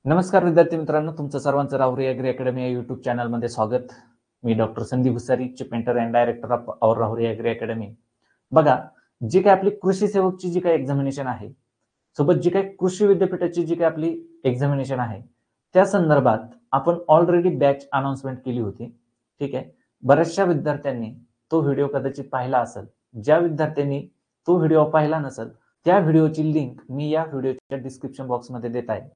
नमस्कार विद्यार्थी मित्रांनो, तुमचं सर्वांचं राहुरी ॲग्री अकॅडमी या युट्यूब चॅनलमध्ये स्वागत. मी doctor Sandeep Bhusari, chief mentor and director of our Rahuri agri academy. बघा, जी काय आपली कृषी सेवकची जी काय एक्झामिनेशन आहे, सोबत जी काय कृषी विद्यापीठाची जी काय आपली एक्झामिनेशन आहे, त्या संदर्भात आपण ऑलरेडी बॅच अनाउन्समेंट केली होती. ठीक आहे. बऱ्याचशा विद्यार्थ्यांनी तो व्हिडिओ कदाचित पाहिला असेल. ज्या विद्यार्थ्यांनी तो व्हिडिओ पाहिला नसेल, त्या व्हिडिओची लिंक मी या व्हिडिओच्या डिस्क्रिप्शन बॉक्समध्ये देत आहे.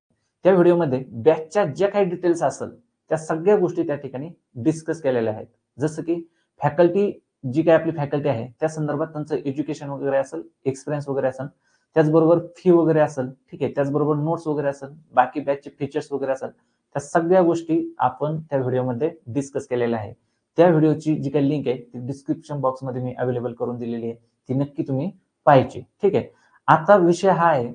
त्या व्हिडिओमध्ये बॅचच्या ज्या काही डिटेल्स असेल त्या सगळ्या गोष्टी त्या ठिकाणी डिस्कस केलेल्या आहेत. जसं की फॅकल्टी, जी काही आपली फॅकल्टी आहे त्या संदर्भात त्यांचं एज्युकेशन वगैरे असेल, एक्सपिरियन्स वगैरे असेल, त्याचबरोबर फी वगैरे असेल. ठीक आहे. त्याचबरोबर नोट्स वगैरे असेल, बाकी बॅचचे फीचर्स वगैरे असेल, त्या सगळ्या गोष्टी आपण त्या व्हिडिओमध्ये डिस्कस केलेल्या आहे. त्या व्हिडिओची जी काही लिंक आहे ती डिस्क्रिप्शन बॉक्समध्ये मी अवेलेबल करून दिलेली आहे. ती नक्की तुम्ही पाहायची. ठीक आहे. आता विषय हा आहे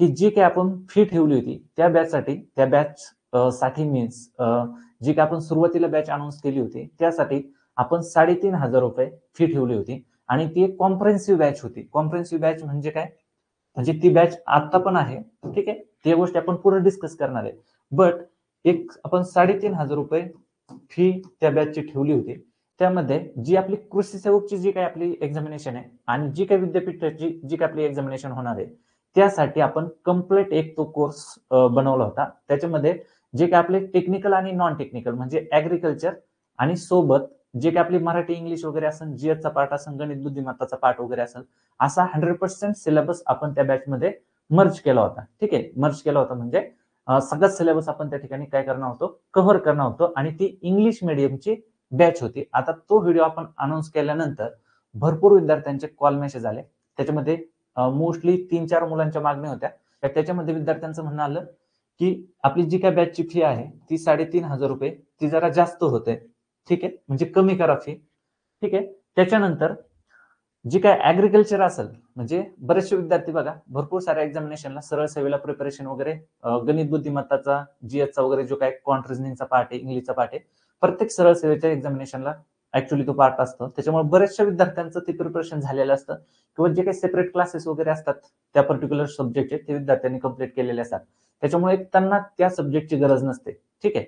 की जी काही आपण फी ठेवली होती त्या बॅच साठी मीन्स जी काही आपण सुरुवातीला बॅच अनाउन्स केली होती त्यासाठी आपण 3,500 रुपये फी ठेवली होती आणि ती एक कॉम्प्रिहेन्सिव्ह बॅच होती. कॉम्प्रिहेन्सिव्ह बॅच म्हणजे काय? म्हणजे ती बॅच आता पण आहे. ठीक आहे. त्या गोष्टी आपण पुढे डिस्कस करणार आहे. बट एक आपण 3,500 रुपये फी त्या बॅचची ठेवली होती. त्यामध्ये जी आपली कृषी सेवकची जी काही आपली एक्झामिनेशन आहे आणि जी काही विद्यापीठाची जी काही आपली एक्झामिनेशन होणार आहे त्यासाठी आपण कम्प्लीट एक तो कोर्स बनवला होता. त्याच्यामध्ये जे काही आपले टेक्निकल आणि नॉन टेक्निकल म्हणजे ऍग्रिकल्चर आणि सोबत जे काही आपली मराठी इंग्लिश वगैरे असेल, जीएसचा पार्ट असेल, गणित बुद्धिमत्ताचा पार्ट वगैरे असेल, असा 100% सिलेबस आपण त्या बॅचमध्ये मर्ज केला होता. ठीक आहे. मर्ज केला होता म्हणजे सगळाच सिलेबस आपण त्या ठिकाणी काय करणार होतो, कव्हर करणार होतो आणि ती इंग्लिश मीडियमची बॅच होती. आता तो व्हिडिओ आपण अनाउन्स केल्यानंतर भरपूर विद्यार्थ्यांचे कॉल मेसेज आले. त्याच्यामध्ये मोस्टली 3-4 मुलांच्या मागण्या होत्या. त्याच्यामध्ये विद्यार्थ्यांचं म्हणणं आलं की आपली जी काय बॅचची फी आहे ती 3,500 रुपये, ती जरा जास्त होते. ठीक आहे. म्हणजे कमी करा फी. ठीक आहे. त्याच्यानंतर जी काय ऍग्रिकल्चर असेल, म्हणजे बरेचसे विद्यार्थी बघा भरपूर साऱ्या एक्झामिनेशनला सरळ सेवेला प्रिपरेशन वगैरे, गणित बुद्धिमत्ताचा, जीएसचा वगैरे जो काय क्वांट रिझनिंगचा पार्ट आहे, इंग्लिशचा पार्ट आहे, प्रत्येक सरळ सेवेच्या एक्झामिनेशनला ऍक्च्युअली तो पार्ट असतो. त्याच्यामुळे बऱ्याचशा विद्यार्थ्यांचं ते प्रिपरेशन झालेलं असतं किंवा जे काही सेपरेट क्लासेस वगैरे असतात त्या पर्टिक्युलर सब्जेक्टचे ते विद्यार्थ्यांनी कंप्लीट केलेले असतात. त्याच्यामुळे त्यांना त्या सब्जेक्टची गरज नसते. ठीक आहे.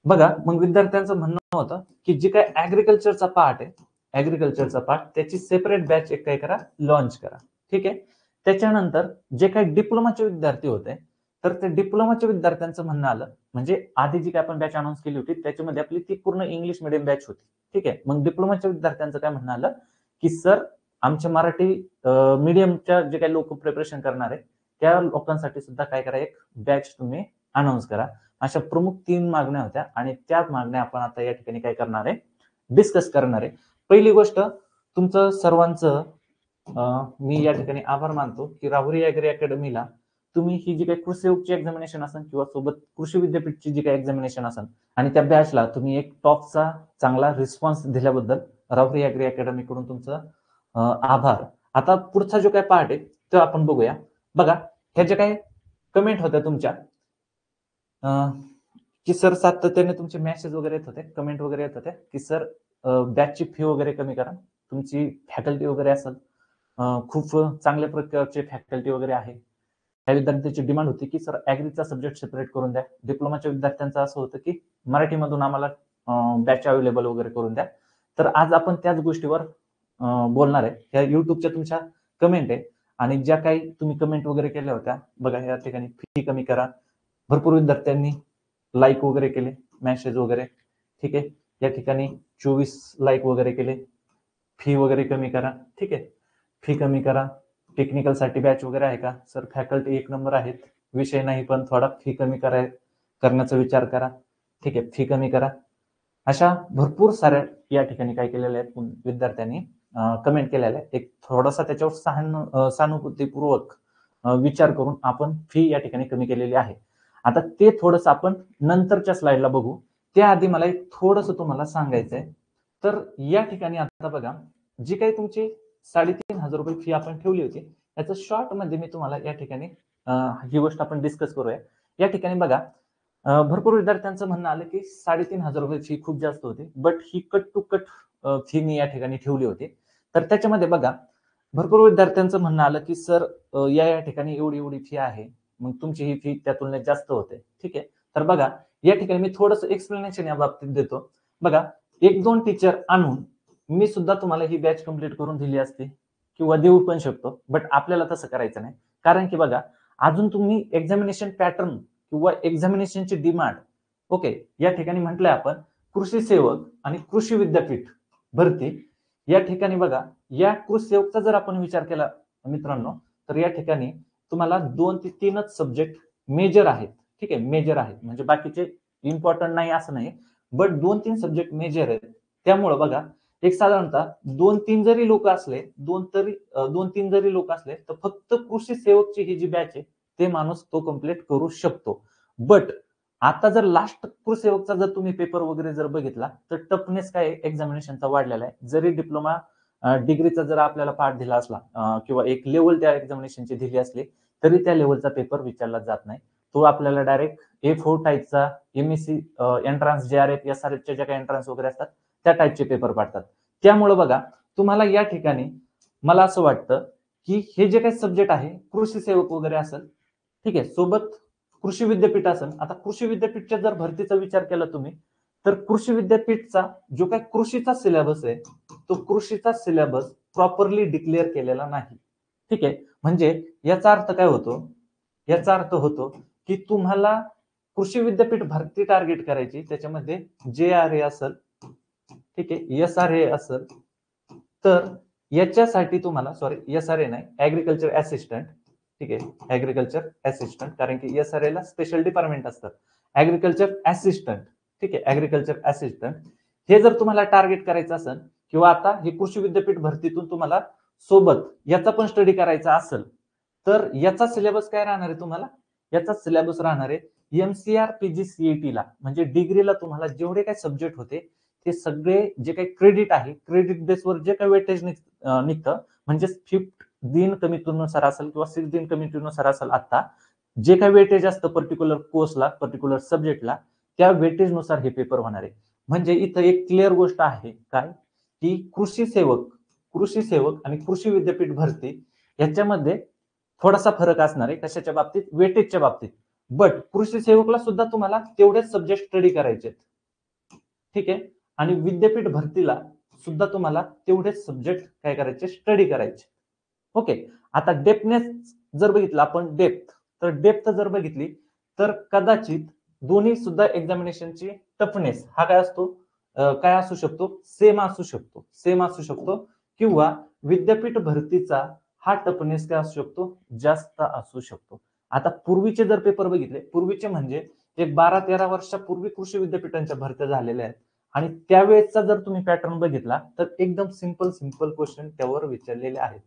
बघा, मग विद्यार्थ्यांचं म्हणणं होतं की जे काय ऍग्रिकल्चरचा पार्ट आहे, ऍग्रिकल्चरचा पार्ट त्याची सेपरेट बॅच एक काय करा, लॉन्च करा. ठीक आहे. त्याच्यानंतर जे काही डिप्लोमाचे विद्यार्थी होते तर ते डिप्लोमाच्या विद्यार्थ्यांचं म्हणणं आलं, म्हणजे आधी जी काय आपण बॅच अनाउन्स केली होती त्याच्यामध्ये आपली ती पूर्ण इंग्लिश मिडियम बॅच होती. ठीक आहे. मग डिप्लोमाच्या विद्यार्थ्यांचं काय म्हणणं आलं की सर, आमच्या मराठी मीडियमच्या जे काही लोक प्रिपरेशन करणार आहे त्या लोकांसाठी सुद्धा काय करा, एक बॅच तुम्ही अनाउन्स करा. अशा प्रमुख 3 मागण्या होत्या आणि त्या मागण्या आपण आता या ठिकाणी काय करणार आहे, डिस्कस करणार आहे. पहिली गोष्ट, तुमचं सर्वांचं मी या ठिकाणी आभार मानतो की राहुरी ॲग्री अकॅडमीला तुम्ही ही जी काही कृषी सेवकची एक्झामिनेशन असेल किंवा सोबत कृषी विद्यापीठची जी काही एक्झामिनेशन असेल आणि त्या बॅचला तुम्ही एक टॉपचा चांगला रिस्पॉन्स दिल्याबद्दल राहुरी ॲग्री अकॅडमीकडून तुमचं आभार. आता पुढचा जो काय पार्ट आहे तो आपण बघूया. बघा, ह्या ज्या काही कमेंट होत्या तुमच्या की सर, सातत्याने तुमचे मेसेज वगैरे येत होते, कमेंट वगैरे येत होते की सर बॅचची फी वगैरे कमी करा, तुमची फॅकल्टी वगैरे असेल, खूप चांगल्या प्रकारचे फॅकल्टी वगैरे आहे. त्या विद्यार्थ्यांची डिमांड होती की सर ऍग्रीचा सब्जेक्ट सेपरेट करून द्या. डिप्लोमाच्या विद्यार्थ्यांचं असं होतं की मराठीमधून आम्हाला बॅच अवेलेबल वगैरे करून द्या. तर आज आपण त्याच गोष्टीवर बोलणार आहे. ह्या युट्यूबच्या तुमच्या कमेंट आहे आणि ज्या काही तुम्ही कमेंट वगैरे केल्या होत्या, बघा या ठिकाणी फी कमी करा. भरपूर विद्यार्थ्यांनी लाईक वगैरे केले, मेसेज वगैरे. ठीक आहे. या ठिकाणी 24 लाईक वगैरे केले. फी वगैरे कमी करा. ठीक आहे. फी कमी करा. टेक्निकलसाठी बॅच वगैरे आहे का सर? फॅकल्टी एक नंबर आहेत, विषय नाही, पण थोडा फी कमी करण्याचा विचार करा. ठीक आहे. फी कमी करा. अशा भरपूर साऱ्या या ठिकाणी काय केलेल्या आहेत विद्यार्थ्यांनी कमेंट केलेल्या आहेत. एक थोडासा त्याच्यावर सहानुभूतीपूर्वक विचार करून आपण फी या ठिकाणी कमी केलेली आहे. आता ते थोडंसं आपण नंतरच्या स्लाइडला बघू. त्याआधी मला एक थोडंसं तुम्हाला सांगायचंय. तर या ठिकाणी आता बघा, जी काही तुमची 3,500 रुपये फी आपण ठेवली होती त्याचं शॉर्ट मध्ये मी तुम्हाला या ठिकाणी ही गोष्ट आपण डिस्कस करूया. या ठिकाणी बघा, भरपूर विद्यार्थ्यांचं म्हणणं आलं की 3,500 रुपये फी खूप जास्त होती, बट ही कट टू कट फी मी या ठिकाणी ठेवली होती. तर त्याच्यामध्ये बघा, भरपूर विद्यार्थ्यांचं म्हणणं आलं की सर या ठिकाणी एवढी एवढी फी आहे, मग तुमची ही फी त्या तुलनेत जास्त होते. ठीक आहे. तर बघा या ठिकाणी मी थोडंसं एक्सप्लेनेशन या बाबतीत देतो. बघा 1-2 टीचर आणून मी सुद्धा तुम्हाला ही बॅच कंप्लीट करून दिली असती किंवा देऊ पण शकतो. बट आपल्याला तसं करायचं नाही. कारण की बघा अजून तुम्ही एक्झामिनेशन पॅटर्न किंवा एक्झामिनेशनची डिमांड ओके या ठिकाणी म्हटलंय आपण कृषी सेवक आणि कृषी विद्यापीठ भरती या ठिकाणी बघा या कृषी सेवकचा जर आपण विचार केला मित्रांनो तर या ठिकाणी तुम्हाला 2 ते 3च सब्जेक्ट मेजर आहेत. ठीक आहे, मेजर आहेत म्हणजे बाकीचे इम्पॉर्टंट नाही असं नाही, बट 2-3 सब्जेक्ट मेजर आहेत. त्यामुळं बघा एक साधारणतः 2-3 जरी लोक असले 2-3 जरी लोक असले तर फक्त कृषी सेवकची ही जी बॅच आहे ते माणूस तो कंप्लीट करू शकतो. बट आता जर लास्ट कृषी सेवकचा जर तुम्ही पेपर वगैरे जर बघितला तर टफनेस काय एक्झामिनेशनचा वाढलेला आहे. जरी डिप्लोमा डिग्रीचा जर आपल्याला पाठ दिला असला किंवा एक लेवल त्या एक्झामिनेशनची दिली असली तरी त्या लेवलचा पेपर विचारला जात नाही. तो आपल्याला डायरेक्ट A4 टाईपचा एमएससी एंट्रन्स JRF SRF च्या ज्या काही एंट्रन्स वगैरे असतात त्या टाईपचे पेपर पाडतात. त्यामुळे बघा तुम्हाला या ठिकाणी मला असं वाटतं की हे जे काही सब्जेक्ट आहे कृषी सेवक वगैरे असेल ठीक आहे सोबत कृषी विद्यापीठ असेल. आता कृषी विद्यापीठच्या जर भरतीचा विचार केला तुम्ही तर कृषी विद्यापीठचा जो काही कृषीचा सिलेबस आहे तो कृषीचा सिलेबस प्रॉपरली डिक्लेअर केलेला नाही. ठीक आहे, म्हणजे याचा अर्थ काय होतो? याचा अर्थ होतो की तुम्हाला कृषी विद्यापीठ भरती टार्गेट करायची त्याच्यामध्ये JRA असेल ठीक आहे SRA असेल तर याच्यासाठी तुम्हाला SRA नाही ऍग्रिकल्चर असिस्टंट ठीक आहे ऍग्रिकल्चर असिस्टंट कारण की SRA ला स्पेशल डिपार्टमेंट असतात. ऍग्रिकल्चर असिस्टंट ठीक आहे ऍग्रिकल्चर असिस्टंट हे जर तुम्हाला टार्गेट करायचं असेल किंवा आता हे कृषी विद्यापीठ भरतीतून तुम्हाला सोबत याचा पण स्टडी करायचा असेल तर याचा सिलेबस काय राहणार आहे तुम्हाला? याचा सिलेबस राहणार आहे MCR PG CET ला म्हणजे डिग्रीला तुम्हाला जेवढे काही सब्जेक्ट होते ते सगळे जे काही क्रेडिट आहे क्रेडिट बेसवर जे काही वेटेज निघतं म्हणजे 5th दिन कमिटीनुसार असेल किंवा 6th दिन कमिटीनुसार असेल आता जे काही वेटेज असतं पर्टिक्युलर कोर्सला पर्टिक्युलर सब्जेक्टला त्या वेटेजनुसार हे पेपर होणार आहे. म्हणजे इथं एक क्लिअर गोष्ट आहे काय की कृषी सेवक आणि कृषी विद्यापीठ भरती याच्यामध्ये थोडासा फरक असणार आहे कशाच्या बाबतीत वेटेजच्या बाबतीत. बट कृषी सेवकला सुद्धा तुम्हाला तेवढेच सब्जेक्ट स्टडी करायचे ठीक आहे आणि विद्यापीठ भरतीला सुद्धा तुम्हाला तेवढेच सब्जेक्ट काय करायचे स्टडी करायचे. ओके, आता डेप्थनेस जर बघितलं आपण डेप्थ जर बघितली तर कदाचित दोन्ही सुद्धा एक्झामिनेशनची टफनेस हा काय असतो काय असू शकतो सेम असू शकतो किंवा विद्यापीठ भरतीचा हा टफनेस काय असू शकतो जास्त असू शकतो. आता पूर्वीचे जर पेपर बघितले पूर्वीचे म्हणजे एक 12-13 वर्षापूर्वी कृषी विद्यापीठांच्या भरत्या झालेल्या आहेत आणि त्यावेळेसचा जर तुम्ही पॅटर्न बघितला तर एकदम सिंपल क्वेश्चन त्यावर विचारलेले आहेत.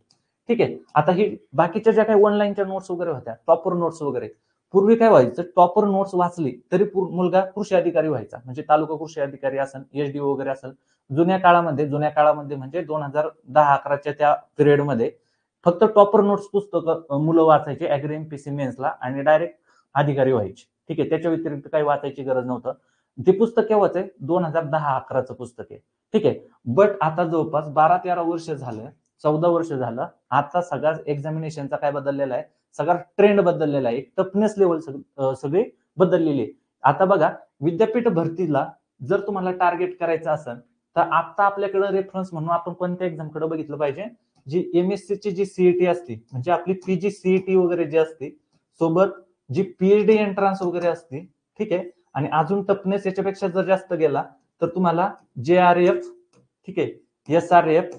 ठीक आहे, आता ही बाकीच्या ज्या काही ऑनलाईनच्या नोट्स वगैरे होत्या टॉपर नोट्स वगैरे पूर्वी काय व्हायचं टॉपर नोट्स वाचली तरी मुलगा कृषी अधिकारी व्हायचा म्हणजे तालुका कृषी अधिकारी असेल SDO वगैरे असेल. जुन्या काळामध्ये म्हणजे 2010-11च्या त्या पिरियडमध्ये फक्त टॉपर नोट्स पुस्तकं मुलं वाचायचे ऍग्री MPC मेन्सला आणि डायरेक्ट अधिकारी व्हायचे. ठीक आहे, त्याच्या व्यतिरिक्त काही वाचायची गरज नव्हतं. ते पुस्तक केव्हाच आहे 2010-11चं पुस्तक आहे. ठीक आहे, बट आता जवळपास 12-13 वर्ष झालं 14 वर्ष झालं आता सगळा एक्झामिनेशनचा काय बदललेला आहे सगळा ट्रेंड बदललेला आहे. एक टफनेस लेवल सगळी बदललेली आहे. आता बघा विद्यापीठ भरतीला जर तुम्हाला टार्गेट करायचं असेल तर आता आपल्याकडे रेफरन्स म्हणून आपण कोणत्या एक्झामकडे बघितलं पाहिजे जी MSc ची जी CET असते म्हणजे आपली PG CET वगैरे जी असते सोबत जी PhD एंट्रन्स वगैरे असते ठीक आहे आणि अजून टफनेस याच्यापेक्षा जर जास्त गेला तर तुम्हाला JRF ठीक आहे SRF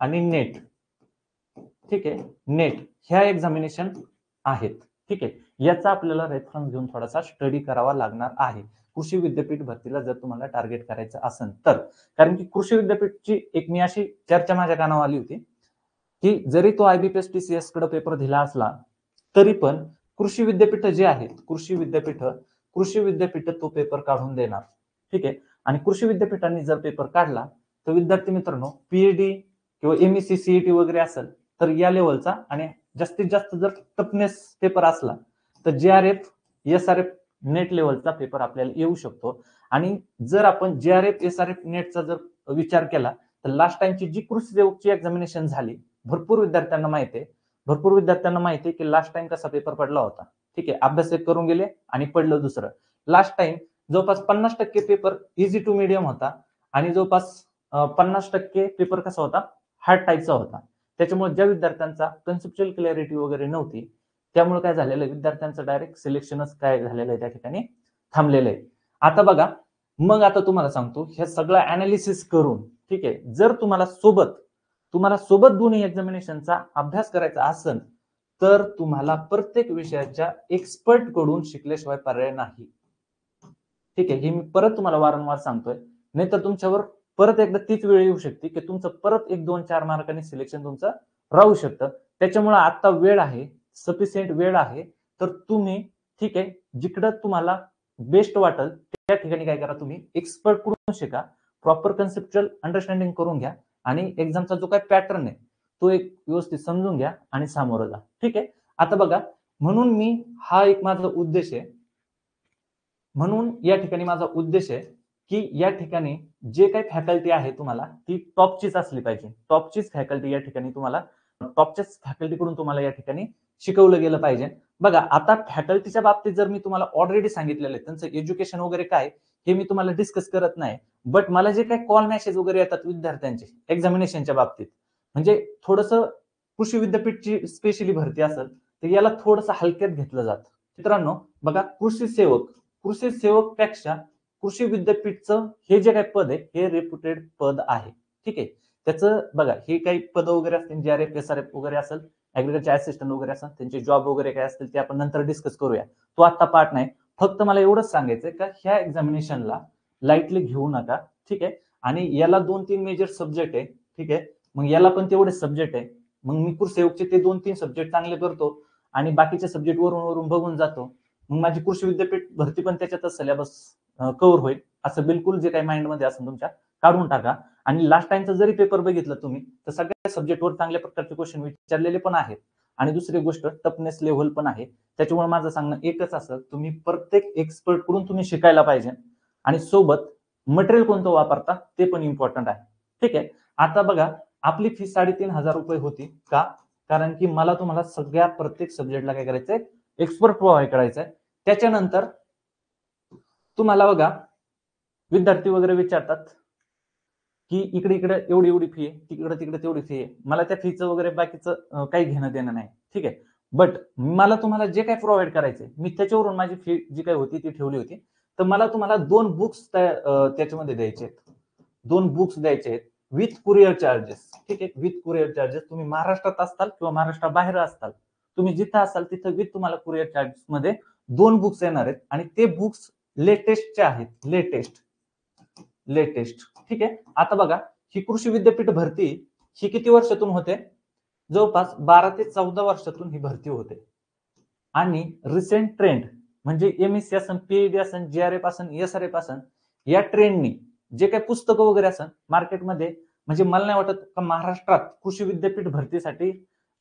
आणि नेट ठीक आहे नेट ह्या एक्झामिनेशन आहेत. ठीक आहे, याचा आपल्याला रेफरन्स घेऊन थोडासा स्टडी करावा लागणार आहे कृषी विद्यापीठ भरतीला जर तुम्हाला टार्गेट करायचं असेल तर. कारण की कृषी विद्यापीठची एक मी अशी चर्चा माझ्या कानावर आली होती की जरी तो IBPS TCS कडे पेपर दिला असला तरी पण कृषी विद्यापीठ जे आहेत कृषी विद्यापीठ तो पेपर काढून देणार. ठीक आहे, आणि कृषी विद्यापीठांनी जर पेपर काढला तर विद्यार्थी मित्रांनो PhD किंवा MEC CET वगैरे असेल तर या लेवलचा आणि जास्तीत जास्त जर टफनेस पेपर असला तर JRF SRF नेट लेवलचा पेपर आपल्याला येऊ शकतो. आणि जर आपण JRF SRF नेटचा जर विचार केला तर लास्ट टाइमची जी कृषी सेवकची एक्झामिनेशन झाली भरपूर विद्यार्थ्यांना माहिती आहे की लास्ट टाइम कसा पेपर पडला होता. ठीक आहे, अभ्यास एक करून गेले आणि पडलं दुसरं. लास्ट टाइम जवळपास 50% पेपर इझी टू मीडियम होता आणि जवळपास 50% पेपर कसा होता, हार्ड टाईपचा होता. त्याच्यामुळे ज्या विद्यार्थ्यांचा कन्सेप्च्युअल क्लॅरिटी वगैरे नव्हती, त्यामुळे काय झालेलं आहे, विद्यार्थ्यांचं डायरेक्ट सिलेक्शनच काय झालेलं आहे त्या ठिकाणी थांबलेलं आहे. आता बघा, मग आता तुम्हाला सांगतो, हे सगळं अनालिसिस करून, ठीक आहे, जर तुम्हाला सोबत दोन्ही एक्झामिनेशनचा अभ्यास करायचा असेल, तर तुम्हाला प्रत्येक विषयाच्या एक्सपर्ट कडून शिकल्याशिवाय पर्याय नाही. ठीक आहे, हे मी परत तुम्हाला वारंवार सांगतोय, नाहीतर तुमच्यावर परत एकदा तीच वेळ येऊ शकते की तुमचं परत 1-2-4 मार्कांनी सिलेक्शन तुमचं राहू शकतं. त्याच्यामुळे आता वेळ आहे, सफिशियंट वेळ आहे, तर तुम्ही, ठीक आहे, जिकडं तुम्हाला बेस्ट वाटेल त्या ठिकाणी काय करा, तुम्ही एक्सपर्ट कडून शिका, प्रॉपर कन्सेप्च्युअल अंडरस्टँडिंग करून घ्या आणि एक्झामचा जो काही पॅटर्न आहे तो एक व्यवस्थित समजून घ्या आणि सामोरं जा. ठीक आहे, आता बघा, म्हणून मी हा एक माझा उद्देश आहे, म्हणून या ठिकाणी माझा उद्देश आहे की या ठिकाणी जे काही फॅकल्टी आहे तुम्हाला ती टॉपचीच असली पाहिजे. टॉपचीच फॅकल्टी या ठिकाणी तुम्हाला, टॉपच्याच फॅकल्टीकडून तुम्हाला या ठिकाणी शिकवलं गेलं पाहिजे. बघा, आता फॅकल्टीच्या बाबतीत जर मी तुम्हाला ऑलरेडी सांगितलेलं आहे, त्यांचं एज्युकेशन वगैरे काय हे मी तुम्हाला डिस्कस करत नाही, बट मला जे काही कॉल मेसेज वगैरे येतात विद्यार्थ्यांचे एक्झामिनेशनच्या बाबतीत, म्हणजे थोडंसं कृषी विद्यापीठची स्पेशली भरती असेल तर याला थोडंसं हलक्यात घेतलं जातं. मित्रांनो बघा, कृषी सेवक पेक्षा कृषी विद्यापीठचं हे जे काही पद आहे हे रेप्युटेड पद आहे. ठीक आहे, त्याचं बघा, हे काही पद वगैरे असतील, JRF SRF वगैरे असेल, ऍग्रिकल्चर असिस्टंट वगैरे असेल, त्यांचे जॉब वगैरे काय असतील ते आपण नंतर डिस्कस करूया, तो आता पार्ट नाही. फक्त मला एवढंच सांगायचंय का ह्या एक्झामिनेशनला लाईटली घेऊ नका. ठीक आहे, आणि याला 2-3 मेजर सब्जेक्ट आहे. ठीक आहे, मग याला पण तेवढे सब्जेक्ट आहे. मग मी कृषी सेवकचे ते 2-3 सब्जेक्ट चांगले करतो आणि बाकीचे सब्जेक्ट वरून बघून जातो. मग माझी कृषी विद्यापीठ भरती पण त्याच्यातच सिलेबस कव्हर होईल, असं बिलकुल जे काही माइंडमध्ये असेल तुमच्या काढून टाका. आणि लास्ट टाइमचा जरी पेपर बघितलं तुम्ही तर सगळ्या सब्जेक्टवर चांगल्या प्रकारचे क्वेश्चन विचारलेले पण आहेत आणि दुसरी गोष्ट टफनेस लेव्हल पण आहे. त्याच्यामुळे माझं सांगणं एकच असं, तुम्ही प्रत्येक एक्सपर्ट कडून तुम्ही शिकायला पाहिजे आणि सोबत मटेरियल कोणतं वापरता ते पण इम्पॉर्टंट आहे. ठीक आहे, आता बघा, आपली फी 3,500 रुपये होती का, कारण की मला तुम्हाला सगळ्या प्रत्येक सब्जेक्टला काय करायचंय, एक्सपर्ट प्रोव्हाइड करायचंय. त्याच्यानंतर तुम्हाला बघा, विद्यार्थी वगैरे विचारतात की इकडे एवढी फी आहे, तिकडे तेवढी फी आहे. मला त्या फीचं वगैरे बाकीचं काही घेणं देणं नाही. ठीक आहे, बट मला तुम्हाला जे काही प्रोव्हाइड करायचंय मी त्याच्यावरून माझी फी जी काही होती ती ठेवली होती. तर मला तुम्हाला 2 बुक्स त्याच्यामध्ये द्यायचे आहेत. 2 बुक्स द्यायचे आहेत विथ कुरिअर चार्जेस. ठीक आहे, विथ कुरिअर चार्जेस. तुम्ही महाराष्ट्रात असताल किंवा महाराष्ट्राबाहेर असताल, तुम्ही जिथं असाल तिथं विथ तुम्हाला कुरिअर चार्जेस मध्ये 2 बुक्स येणार आहेत आणि ते बुक्स लेटेस्टचे आहेत. लेटेस्ट. ठीक आहे, आता बघा, ही कृषी विद्यापीठ भरती ही किती वर्षातून होते, जवळपास 12 ते 14 वर्षातून ही भरती होते. आणि रिसेंट ट्रेंड म्हणजे MSc असन, PhD असन, JRF असन, SRF असन, या ट्रेंडनी जे काही पुस्तकं वगैरे असन मार्केटमध्ये, म्हणजे मला नाही वाटत का महाराष्ट्रात कृषी विद्यापीठ भरतीसाठी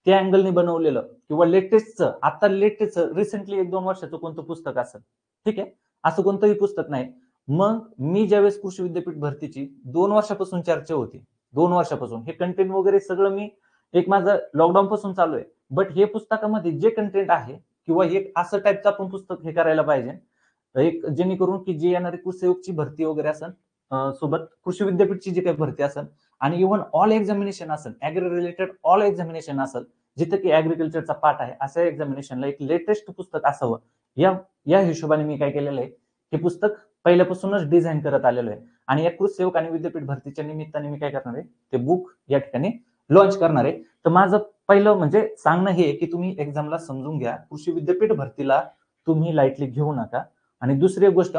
त्या अँगलने बनवलेलं किंवा लेटेस्टचं, आता लेटेस्टचं रिसेंटली 1-2 वर्षाचं कोणतं पुस्तक असेल. ठीक आहे, असं कोणतंही पुस्तक नाही. मग मी ज्यावेळेस कृषी विद्यापीठ भरतीची 2 वर्षापासून चर्चा होती, 2 वर्षापासून हे कंटेंट वगैरे सगळं मी एक माझं लॉकडाऊन पासून चालू आहे. बट हे पुस्तकामध्ये जे कंटेंट आहे किंवा एक असं टाईपचं आपण पुस्तक हे करायला पाहिजे, एक जेणेकरून की जे येणारी कृषी भरती वगैरे असेल, सोबत कृषी विद्यापीठची जी काही भरती असेल आणि इव्हन ऑल एक्झामिनेशन असेल, ऍग्री रिलेटेड ऑल एक्झामिनेशन असेल, जिथं की ऍग्रिकल्चरचा पार्ट आहे, अशा एक्झामिनेशनला एक लेटेस्ट पुस्तक असावं, या हिशोबाने मी काय केलेलं आहे, हे पुस्तक पहिल्यापासूनच डिझाईन करत आलेलो आहे. आणि या कृषी सेवक आणि विद्यापीठ भरतीच्या निमित्ताने मी काय करणार आहे, ते बुक या ठिकाणी लॉन्च करणार आहे. तर माझं पहिलं म्हणजे सांगणं हे की तुम्ही एक्झामला समजून घ्या, कृषी विद्यापीठ भरतीला तुम्ही लाईटली घेऊ नका. आणि दुसरी गोष्ट,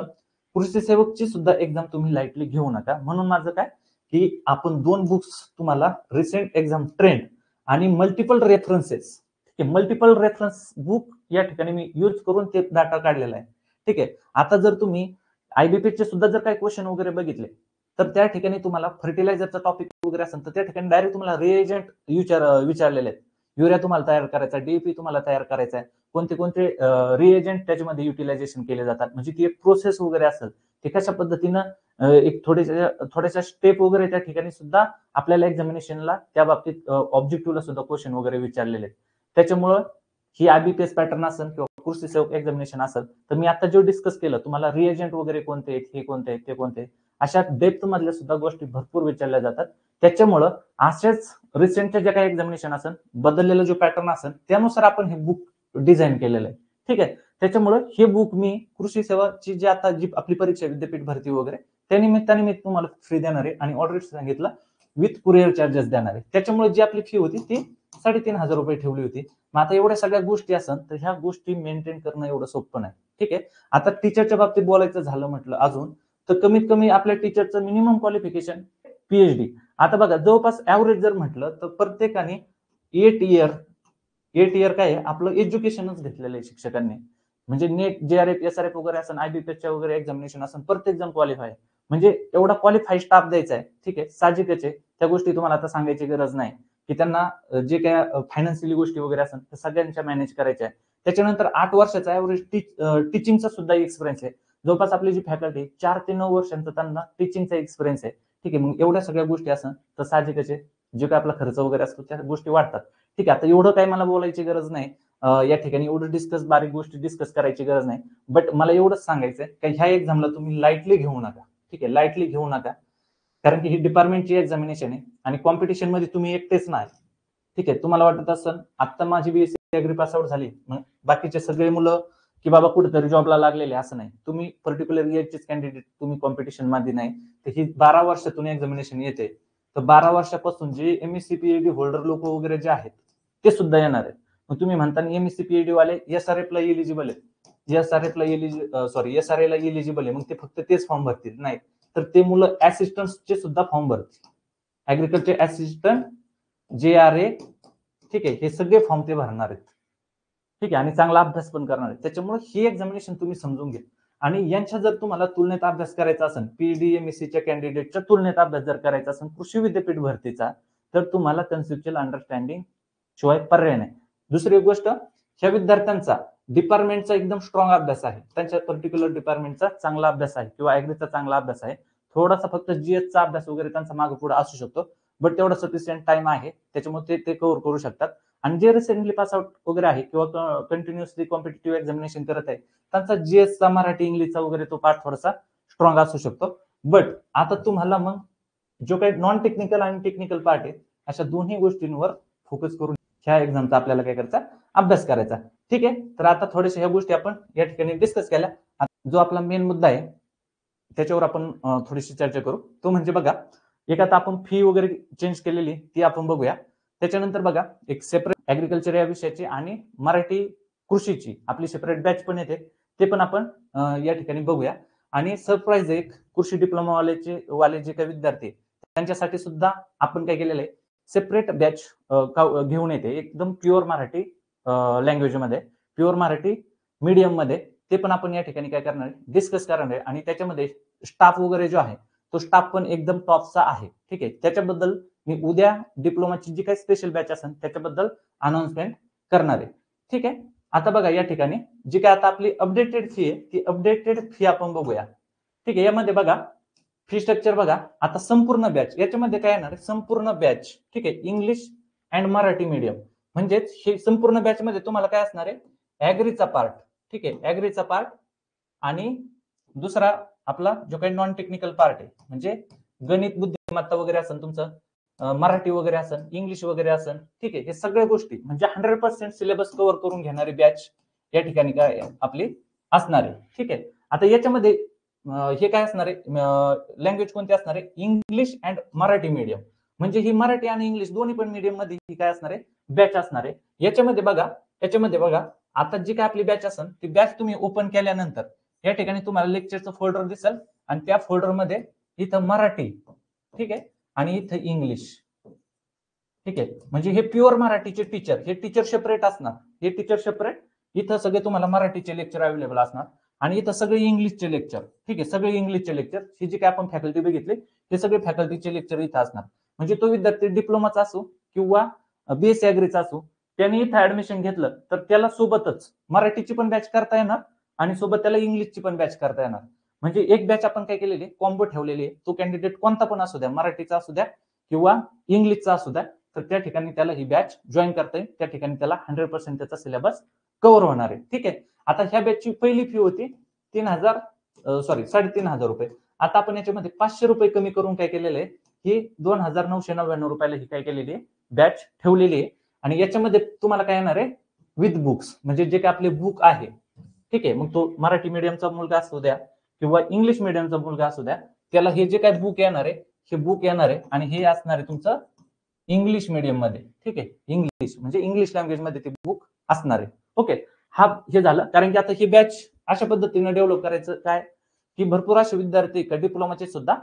कृषी सेवकची सुद्धा एक्झाम तुम्ही लाईटली घेऊ नका. म्हणून माझं काय की आपण 2 बुक्स तुम्हाला, रिसेंट एक्झाम ट्रेंड आणि मल्टिपल रेफरन्सेस, ठीक आहे, मल्टिपल रेफरन्स बुक या ठिकाणी मी यूज करून ते डाटा काढलेला आहे. ठीक आहे, आता जर तुम्ही IBPचे सुद्धा जर काही क्वेश्चन वगैरे बघितले तर त्या ठिकाणी तुम्हाला फर्टिलायझरचा टॉपिक वगैरे असेल तर त्या ठिकाणी डायरेक्ट तुम्हाला रिएजंट विचारलेले आहेत. युरिया तुम्हाला तयार करायचा, DAP तुम्हाला तयार करायचा आहे, कोणते रिएजंट त्याच्यामध्ये युटिलायझेशन केले जातात, म्हणजे ती एक प्रोसेस वगैरे असेल, ते कशा पद्धतीनं एक थोड्याशा स्टेप वगैरे त्या ठिकाणी सुद्धा आपल्याला एक्झामिनेशनला त्या बाबतीत ऑब्जेक्टिव्हला सुद्धा क्वेश्चन वगैरे विचारलेले आहेत. त्याच्यामुळं ही IBPS पॅटर्न असेल किंवा कृषी सेवक एक्झामिनेशन असेल तर मी आता जो डिस्कस केलं तुम्हाला रिएजंट वगैरे कोणते आहेत, हे कोणते आहेत, ते कोणते आहेत, अशा डेप्थ मधल्या सुद्धा गोष्टी भरपूर विचारल्या जातात. त्याच्यामुळं अशाच रिसेंटच्या ज्या काही एक्झामिनेशन असेल, बदललेला जो पॅटर्न असेल त्यानुसार आपण हे बुक डिझाईन केलेलं आहे. ठीक आहे. त्याच्यामुळे हे बुक मी कृषी सेवाची जी आता जी आपली परीक्षा विद्यापीठ भरती वगैरे त्या निमित्ताने मी तुम्हाला फ्री देणार आहे आणि ऑर्डर सांगितलं विथ कुरिअर चार्जेस देणार आहे. त्याच्यामुळे जी आपली फी होती ती 3,500 रुपये ठेवली होती. मग आता एवढ्या सगळ्या गोष्टी असतात तर ह्या गोष्टी मेंटेन करणं एवढं सोपं नाही. ठीक आहे. आता टीचरच्या बाबतीत बोलायचं झालं म्हटलं अजून तर कमीत कमी आपल्या टीचरचं मिनिमम क्वालिफिकेशन पीएचडी. आता बघा जवळपास ऍव्हरेज जर म्हटलं तर प्रत्येकाने 8 इयर काय आहे आपलं एज्युकेशनच घेतलेलं आहे शिक्षकांनी. म्हणजे नेट जेआरएफ एसआरएफ वगैरे असं आयबीपीएसच्या वगैरे एक्झामिनेशन असं प्रत्येक जण क्वालिफाय म्हणजे एवढा क्वालिफाईड स्टाफ द्यायचा आहे. ठीक आहे. साहजिकच आहे त्या गोष्टी तुम्हाला आता सांगायची गरज नाही की त्यांना जे काय फायनान्शियली गोष्टी वगैरे असतात त्या सगळ्यांच्या मॅनेज करायच्या आहे. त्याच्यानंतर 8 वर्षाचा ऍव्हरेज टीचिंगचा सुद्धा एक्सपिरियन्स आहे. जवळपास आपली जी फॅकल्टी 4 ते 9 वर्षांचा त्यांना टीचिंगचा एक्सपिरियन्स आहे. ठीक आहे. मग एवढ्या सगळ्या गोष्टी असतात तर साहजिकच आहे जे काय आपला खर्च वगैरे असतो त्या गोष्टी वाढतात. ठीक आहे. आता एवढं काही मला बोलायची गरज नाही या ठिकाणी एवढं बारीक गोष्टी डिस्कस करायची गरज नाही. बट मला एवढंच सांगायचंय की ह्या एक्झामला तुम्ही लाईटली घेऊ नका. ठीक आहे. लाईटली घेऊ नका कारण की ही डिपार्टमेंटची एक्झामिनेशन आहे आणि कॉम्पिटिशन मध्ये तुम्ही एकटेच नाही. ठीक आहे. तुम्हाला वाटत असेल आता माझी बीएससी अग्री पास आउट झाली मग बाकीचे सगळे मुलं की बाबा कुठेतरी जॉबला लागलेले असं नाही. तुम्ही पर्टिक्युलर इयरचेच कॅन्डिडेट तुम्ही कॉम्पिटिशन मध्ये नाही. तर ही 12 वर्षातून एक्झामिनेशन येते. तर 12 वर्षापासून जे एमएससी पीएचडी होल्डर लोक वगैरे जे आहेत ते सुद्धा येणार आहेत. मग तुम्ही म्हणता एमएससी पीएचडी वाले एसआरएफ ला एलिजिबल आहेत. एसआरए ला एलिजिबल आहे मग ते फक्त तेच फॉर्म भरतील नाही तर ते मुलं असिस्टंटचे सुद्धा फॉर्म भरतील. ऍग्रिकल्चर असिस्टंट जेआरए ठीक आहे हे सगळे फॉर्म ते भरणार आहेत. ठीक आहे. आणि चांगला अभ्यास पण करणार आहेत. त्याच्यामुळे ही एक्झामिनेशन तुम्ही समजून घ्या आणि यांच्या जर तुम्हाला तुलनेत अभ्यास करायचा असेल पीडीएमएससीच्या कॅन्डिडेटच्या तुलनेत अभ्यास जर करायचा असेल कृषी विद्यापीठ भरतीचा तर तुम्हाला कन्सेप्च्युअल अंडरस्टँडिंग शिवाय पर्याय नाही. दुसरी गोष्ट ह्या विद्यार्थ्यांचा डिपार्टमेंटचा एकदम स्ट्रॉंग अभ्यास आहे. त्यांच्या पर्टिक्युलर डिपार्टमेंटचा चांगला अभ्यास आहे किंवा ऍग्रीचा चांगला अभ्यास आहे. थोडासा फक्त जीएसचा अभ्यास वगैरे त्यांचा मागे पुढे असू शकतो बट तेवढा सफिशियंट टाइम आहे त्याच्यामुळे ते कव्हर करू शकतात. आणि जे रिसेंटली पास आउट वगैरे आहे किंवा कंटिन्युअसली कॉम्पिटेटिव्ह एक्झामिनेशन करत आहे त्यांचा जीएसचा मराठी इंग्लिशचा वगैरे तो पार्ट थोडासा स्ट्रॉंग असू शकतो. बट आता तुम्हाला मग जो काही नॉन टेक्निकल आणि टेक्निकल पार्ट आहे अशा दोन्ही गोष्टींवर फोकस करून ह्या एक्झामचा आपल्याला काय करायचा अभ्यास करायचा. ठीक आहे. तर आता थोडेसे ह्या गोष्टी आपण या ठिकाणी डिस्कस केल्या. जो आपला मेन मुद्दा आहे त्याच्यावर आपण थोडीशी चर्चा करू. तो म्हणजे बघा एक आता आपण फी वगैरे चेंज केलेली ती आपण बघूया. त्याच्यानंतर बघा एक सेपरेट ऍग्रिकल्चर या विषयाची आणि मराठी कृषीची आपली सेपरेट बॅच पण येते ते पण आपण या ठिकाणी बघूया. आणि सरप्राईज एक कृषी डिप्लोमा वाले जे काही विद्यार्थी त्यांच्यासाठी सुद्धा आपण काय केलेलं आहे सेपरेट बॅच घेऊन येते एकदम प्युअर मराठी लँग्वेज मध्ये प्युअर मराठी मीडियम मध्ये ते पण आपण या ठिकाणी काय करणार आहे डिस्कस करणार आहे. आणि त्याच्यामध्ये स्टाफ वगैरे जो आहे तो स्टाफ पण एकदम टॉपचा आहे. ठीक आहे. त्याच्याबद्दल मी उद्या डिप्लोमाची जी काही स्पेशल बॅच असेल त्याच्याबद्दल अनाउन्समेंट करणार आहे. ठीक आहे. आता बघा या ठिकाणी जी काय आता आपली अपडेटेड फी आहे ती अपडेटेड फी आपण बघूया. ठीक आहे. यामध्ये बघा फी स्ट्रक्चर बघा आता संपूर्ण बॅच याच्यामध्ये काय येणार आहे संपूर्ण बॅच ठीक आहे इंग्लिश अँड मराठी मीडियम म्हणजेच हे संपूर्ण बॅच मध्ये तुम्हाला काय असणार आहे ऍग्रीचा पार्ट. ठीक आहे. ऍग्रीचा पार्ट आणि दुसरा आपला जो काही नॉन टेक्निकल पार्ट आहे म्हणजे गणित बुद्धिमत्ता वगैरे असेल तुमचं मराठी वगैरे असेल इंग्लिश वगैरे असेल. ठीक आहे. हे सगळ्या गोष्टी म्हणजे 100% सिलेबस कव्हर करून घेणारी बॅच या ठिकाणी काय आपली असणार आहे. ठीक आहे. आता याच्यामध्ये हे काय असणार आहे लँग्वेज कोणती असणार आहे इंग्लिश अँड मराठी मीडियम म्हणजे ही मराठी आणि इंग्लिश दोन्ही पण मीडियम मध्ये ही काय असणार आहे बॅच असणार आहे. याच्यामध्ये बघा आता जी काय आपली बॅच असेल ती बॅच तुम्ही ओपन केल्यानंतर या ठिकाणी तुम्हाला लेक्चरचं फोल्डर दिसेल आणि त्या फोल्डरमध्ये इथं मराठी ठीक आहे आणि इथं इंग्लिश. ठीक आहे. म्हणजे हे प्युअर मराठीचे टीचर हे टीचर सेपरेट असणार. हे टीचर सेपरेट इथं सगळे तुम्हाला मराठीचे लेक्चर अवेलेबल असणार आणि इथं सगळे इंग्लिशचे लेक्चर. ठीक आहे. सगळे इंग्लिशचे लेक्चर ही जी काय आपण फॅकल्टी बघितली हे सगळे फॅकल्टीचे लेक्चर इथं असणार. म्हणजे तो विद्यार्थी डिप्लोमाचा असो किंवा बीएससी अग्रीचा असो त्याने इथं ऍडमिशन घेतलं तर त्याला सोबतच मराठीची पण बॅच करता येणार आणि सोबत त्याला इंग्लिशची पण बॅच करता येणार. म्हणजे एक बॅच आपण काय केलेली कॉम्बो ठेवलेली आहे. तो कॅन्डिडेट कोणता पण असू द्या मराठीचा असू द्या किंवा इंग्लिशचा असू द्या तर त्या ठिकाणी त्याला ही बॅच जॉईन करता येईल. त्या ठिकाणी त्याला 100% त्याचा सिलेबस कव्हर होणार आहे. ठीक आहे. आता ह्या बॅचची पहिली फी होती 3,500 रुपये. आता आपण याच्यामध्ये 500 रुपये कमी करून काय केलेलं आहे, ही 2,999 रुपयाला ही काय केलेली आहे, बॅच ठेवलेली आहे. आणि याच्यामध्ये तुम्हाला काय येणार आहे, विथ बुक्स, म्हणजे जे काय आपले बुक आहे. ठीक आहे. मग तो मराठी मीडियमचा मुलगा असू द्या किंवा इंग्लिश मीडियमचा मुलगा असू द्या, त्याला हे जे काय बुक येणार आहे, हे बुक येणार आहे आणि हे असणार आहे तुमचं इंग्लिश मीडियम मध्ये. ठीक आहे. इंग्लिश म्हणजे इंग्लिश लँग्वेज मध्ये ते बुक असणार आहे. ओके. हे झालं. कारण की आता ही बॅच अशा पद्धतीने डेव्हलप करायचं काय, की भरपूर असे विद्यार्थी डिप्लोमाचे सुद्धा,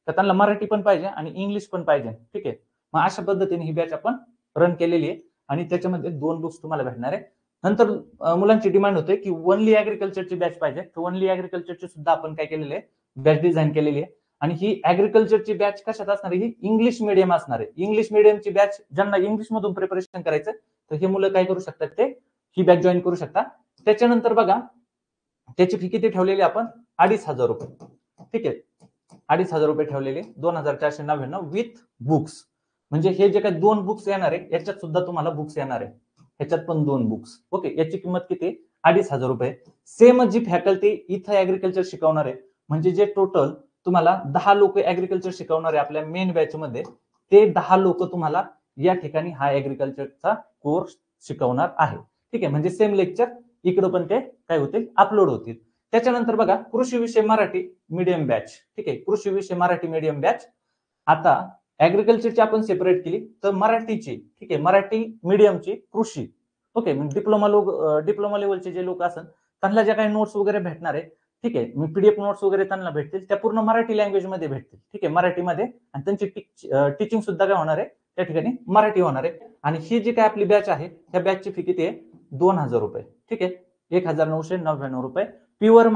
तर त्यांना मराठी पण पाहिजे आणि इंग्लिश पण पाहिजे. ठीक आहे. मग अशा पद्धतीने ही बॅच आपण रन केलेली आहे आणि त्याच्यामध्ये 2 बुक्स तुम्हाला भेटणार आहे. नंतर मुलांची डिमांड होते की ओनली ऍग्रिकल्चरची बॅच पाहिजे, तर ओनली ऍग्रिकल्चरची सुद्धा आपण काय केलेली आहे, बॅच डिझाईन केलेली आहे. आणि ही ऍग्रिकल्चरची बॅच कशात असणार आहे, ही इंग्लिश मीडियम असणार आहे. इंग्लिश मीडियमची बॅच ज्यांना इंग्लिश मधून प्रिपरेशन करायचं, तर हे मुलं काय करू शकतात, ते ही बॅच जॉईन करू शकता. त्याच्यानंतर बघा, त्याची फी किती ठेवलेली आपण, 2,500 रुपये. ठीक आहे. 2,500 रुपये ठेवलेले, 2,499 विथ बुक्स. म्हणजे हे जे काही 2 बुक्स येणार आहे, याच्यात सुद्धा तुम्हाला बुक्स येणार आहे, ह्याच्यात पण 2 बुक्स. ओके. याची किंमत किती, 2,500 रुपये. सेम जी फॅकल्टी इथं ऍग्रिकल्चर शिकवणार आहे, म्हणजे जे टोटल तुम्हाला 10 लोक ऍग्रिकल्चर शिकवणार आहे आपल्या मेन बॅच मध्ये, ते 10 लोक तुम्हाला या ठिकाणी हा ऍग्रिकल्चरचा कोर्स शिकवणार आहे. ठीक आहे. म्हणजे सेम लेक्चर इकडं पण ते काय होतील, अपलोड होतील. त्याच्यानंतर बघा, कृषी विषय मराठी मीडियम बॅच. ठीक आहे. कृषी विषय मराठी मीडियम बॅच. आता ऍग्रिकल्चरची आपण सेपरेट केली, तर मराठीची, ठीक आहे, मराठी मीडियमची कृषी. ओके. डिप्लोमा लेवलचे जे लोक असतात, त्यांना ज्या काही नोट्स वगैरे भेटणार आहे, ठीक आहे, मी पीडीएफ नोट्स वगैरे त्यांना भेटतील, त्या पूर्ण मराठी लँग्वेज मध्ये भेटतील. ठीक आहे. मराठीमध्ये. आणि त्यांची टीचिंग सुद्धा काय होणार आहे, त्या ठिकाणी मराठी होणार आहे. आणि ही जी काय आपली बॅच आहे, त्या बॅचची फी किती आहे, 2,000 रुपये. ठीक आहे. 1,999 रुपये. प्युअर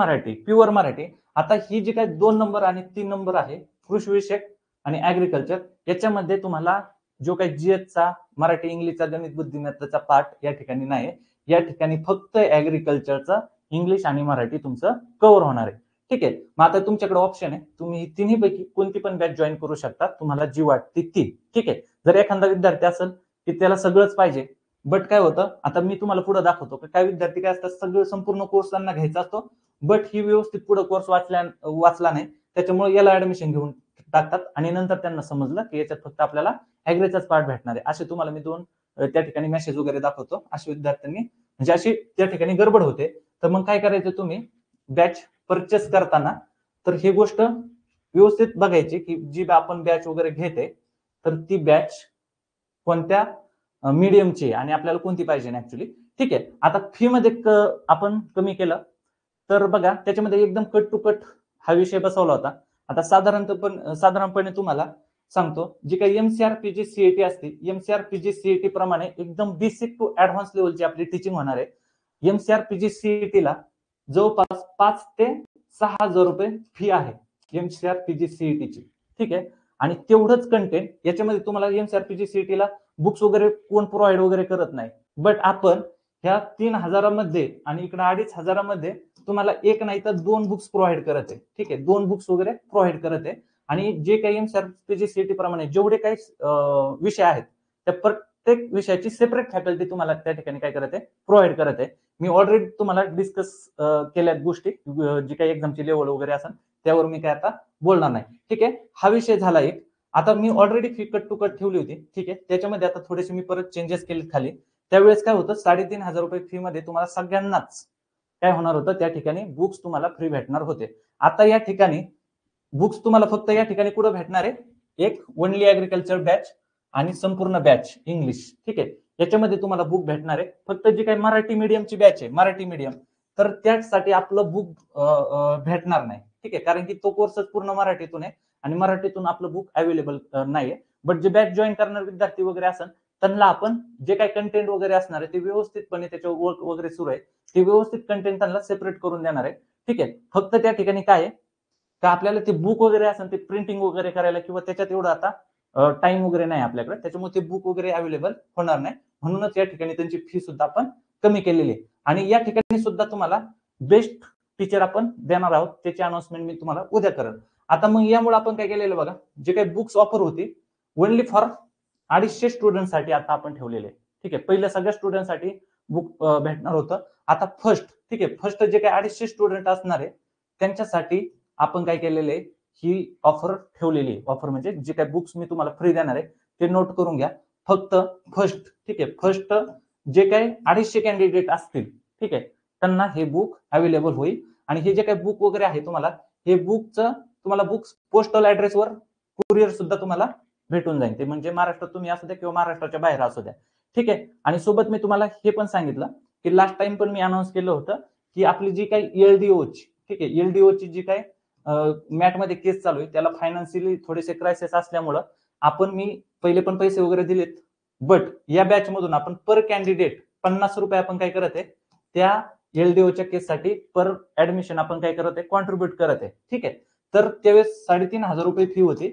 मराठी. आता ही जी काय 2 नंबर आणि 3 नंबर आहे, कृषी विषयक आणि ऍग्रिकल्चर, याच्यामध्ये तुम्हाला जो काही जीएसचा, मराठी इंग्लिशचा, गणित बुद्धिमत्तेचा पाठ या ठिकाणी नाही. या ठिकाणी फक्त ऍग्रिकल्चरचा इंग्लिश आणि मराठी तुमचं कव्हर होणार आहे. ठीक आहे. मग आता तुमच्याकडे ऑप्शन आहे, तुम्ही तिन्ही पैकी कोणती पण बॅच जॉईन करू शकता, तुम्हाला जी वाटते ती. ठीक आहे. जर एखादा विद्यार्थी असेल की त्याला सगळंच पाहिजे, बट काय होतं, आता मी तुम्हाला पुढे दाखवतो की काय विद्यार्थी काय असतात, सगळं संपूर्ण कोर्स त्यांना घ्यायचा असतो, बट ही व्यवस्थित पुढे कोर्स वाचला नाही, त्याच्यामुळे याला ऍडमिशन घेऊन टाकतात आणि नंतर त्यांना समजलं की याच्यात फक्त आपल्याला ऍग्रीचाच पार्ट भेटणार आहे. असे तुम्हाला मी 2 त्या ठिकाणी मेसेज वगैरे दाखवतो. अशा विद्यार्थ्यांनी, म्हणजे अशी त्या ठिकाणी गडबड होते. तर मग काय करायचं, तुम्ही बॅच परचेस करताना तर ही गोष्ट व्यवस्थित बघायची की जी आपण बॅच वगैरे घेते, तर ती बॅच कोणत्या मीडियमची आणि आपल्याला कोणती पाहिजे ऍक्च्युली. ठीक आहे. आता फी मध्ये आपण कमी केलं, तर बघा त्याच्यामध्ये एकदम कट टू कट हा विषय बसवला होता. आता साधारणपणे तुम्हाला सांगतो, जी काही एमसीआरपीजी सीईटी असते, एमसीआरपीजी सीईटी प्रमाणे एकदम बेसिक टू ऍडव्हान्स लेवलची आपली टीचिंग होणार आहे. एमसीआरपीजी सीईटी ला जवळपास 5 ते 6,000 रुपये फी आहे एमसीआरपीजी सीईटीची. ठीक आहे. आणि तेवढंच कंटेंट याच्यामध्ये तुम्हाला एमसीआरपीजी सीईटीला बुक्स वगैरे कोण प्रोव्हाइड वगैरे करत नाही, बट आपण ह्या 3,000 मध्ये आणि इकडे 2,500 मध्ये तुम्हाला एक नाही तर 2 बुक्स प्रोव्हाइड करत आहे. ठीक आहे. 2 बुक्स वगैरे प्रोव्हाइड करत आहे. आणि जे काही एमसीआरपीजी सीईटी प्रमाणे जेवढे काही विषय आहेत, त्या प्रत्येक विषयाची सेपरेट फॅकल्टी तुम्हाला त्या ठिकाणी काय करत आहे, प्रोव्हाइड करत आहे. मी ऑलरेडी तुम्हाला डिस्कस केल्यात गोष्टी, जी काही एक्झामची लेवल वगैरे असेल त्यावर मी काय आता बोलणार नाही. ठीक आहे. हा विषय झाला एक. आता मी already fee cut to cut ठेवली होती. ठीक आहे. त्याच्यामध्ये आता थोडेसे मी परत चेंजेस केले खाली. त्यावेळेस काय होतं, 3,500 रुपये फी मध्ये तुम्हाला सगळ्यांनाच काय होणार होतं, त्या ठिकाणी बुक्स तुम्हाला फ्री भेटणार होते. आता या ठिकाणी बुक्स तुम्हाला फक्त या ठिकाणी कुठं भेटणार आहे, एक ओनली ऍग्रिकल्चर बॅच आणि संपूर्ण बॅच इंग्लिश. ठीक आहे. याच्यामध्ये तुम्हाला बुक भेटणार आहे. फक्त जी काही मराठी मीडियमची बॅच आहे, मराठी मीडियम, तर त्यासाठी आपलं बुक भेटणार नाही. ठीक आहे. कारण की तो कोर्सच पूर्ण मराठीतून आहे आणि मराठीतून आपलं बुक अवेलेबल नाहीये. बट जे बॅच जॉईन करणार विद्यार्थी वगैरे असेल, त्यांना आपण जे काही कंटेंट वगैरे असणार आहे ते व्यवस्थितपणे, त्याच्यावर वर्क वगैरे सुरू आहे, ते व्यवस्थित कंटेंट त्यांना सेपरेट करून देणार आहे. ठीक आहे. फक्त त्या ठिकाणी काय आहे का, आपल्याला ते बुक वगैरे असेल ते प्रिंटिंग वगैरे करायला किंवा त्याच्यात एवढं आता टाइम वगैरे नाही आपल्याकडे, त्याच्यामुळे ते बुक वगैरे अवेलेबल होणार नाही. म्हणूनच या ठिकाणी त्यांची फी सुद्धा आपण कमी केलेली आहे. आणि या ठिकाणी सुद्धा तुम्हाला बेस्ट टीचर आपण देणार आहोत, त्याची अनाउन्समेंट मी तुम्हाला उद्या करेन. आता मग यामुळे आपण काय केलेलं बघा, जे काही बुक्स ऑफर होती ओनली फॉर 250 स्टुडंटसाठी आता आपण ठेवलेले. ठीक आहे. पहिल्या सगळ्या स्टुडंटसाठी बुक भेटणार होतं. आता फर्स्ट, ठीक आहे, फर्स्ट जे काही 250 स्टुडंट असणार आहे त्यांच्यासाठी आपण काय केलेले, ही ऑफर ठेवलेली. ऑफर म्हणजे जे काही बुक्स मी तुम्हाला फ्री देणार आहे ते नोट करून घ्या. फक्त फर्स्ट, ठीक आहे, फर्स्ट जे काही 250 कॅन्डिडेट असतील, ठीक आहे, त्यांना हे बुक अवेलेबल होईल. आणि हे जे काही बुक वगैरे आहे तुम्हाला, हे बुकचं तुम्हाला बुक्स पोस्टल ऍड्रेसवर कुरिअर सुद्धा तुम्हाला भेटून जाईल. ते म्हणजे महाराष्ट्रात तुम्ही असू द्या किंवा महाराष्ट्राच्या बाहेर असू द्या, ठीक आहे. आणि सोबत मी तुम्हाला हे पण सांगितलं की लास्ट टाइम पण मी अनाऊन्स केलं होतं की आपली जी काही एलडीओची, ठीक आहे, एलडीओची जी काही मॅट मध्ये केस चालू आहे त्याला फायनान्शियली थोडेसे क्रायसिस असल्यामुळं मी पहिले पण पैसे वगैरे दिलेत, बट या बॅच मधून आपण पर कॅन्डिडेट 50 रुपये आपण काय करत आहे त्या एलडीओच्या केससाठी पर ऍडमिशन आपण काय करत आहे, कॉन्ट्रीब्युट करत आहे, ठीक आहे. तर त्यावेळेस 3,500 रुपये फी होती,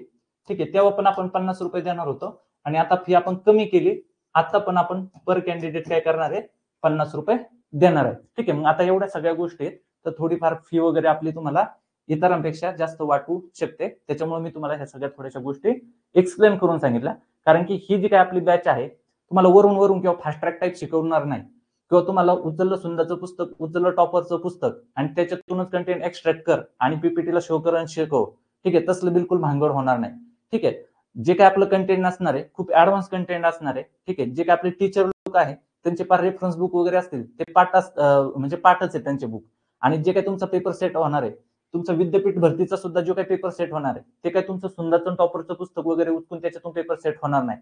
ठीक आहे, तेव्हा पण आपण 50 रुपये देणार होतो आणि आता फी आपण कमी केली. आता पण आपण पर कॅन्डिडेट काय करणार आहे, 50 रुपये देणार आहे, ठीक आहे. मग आता एवढ्या सगळ्या गोष्टी आहेत तर थोडीफार फी वगैरे आपली तुम्हाला इतरांपेक्षा जास्त वाटू शकते. त्याच्यामुळे मी तुम्हाला ह्या सगळ्या थोड्याशा गोष्टी एक्सप्लेन करून सांगितल्या. कारण की ही जी काय आपली बॅच आहे तुम्हाला वरून वरून किंवा फास्ट ट्रॅक टाईप शिकवणार नाही, किंवा तुम्हाला उचललं सुंदरचं पुस्तक, उचललं टॉपरचं पुस्तक आणि त्याच्यातूनच कंटेंट एक्स्ट्रॅक्ट कर आणि पीपीटीला शो कर आणि शिकव, ठीक आहे, तसलं बिलकुल भांगड होणार नाही, ठीक आहे. जे काय आपलं कंटेंट असणार आहे खूप ऍडव्हान्स कंटेंट असणार आहे, ठीक आहे. जे काय आपले टीचर लोक आहे त्यांचे पार रेफरन्स बुक वगैरे असतील ते म्हणजे पाठच आहे त्यांचे बुक. आणि जे काही तुमचा पेपर सेट होणार आहे, तुमचा विद्यापीठ भरतीचा सुद्धा जो काही पेपर सेट होणार आहे ते काय तुमचं सुंदरचं टॉपरचं पुस्तक वगैरे उचकून त्याच्यातून पेपर सेट होणार नाही.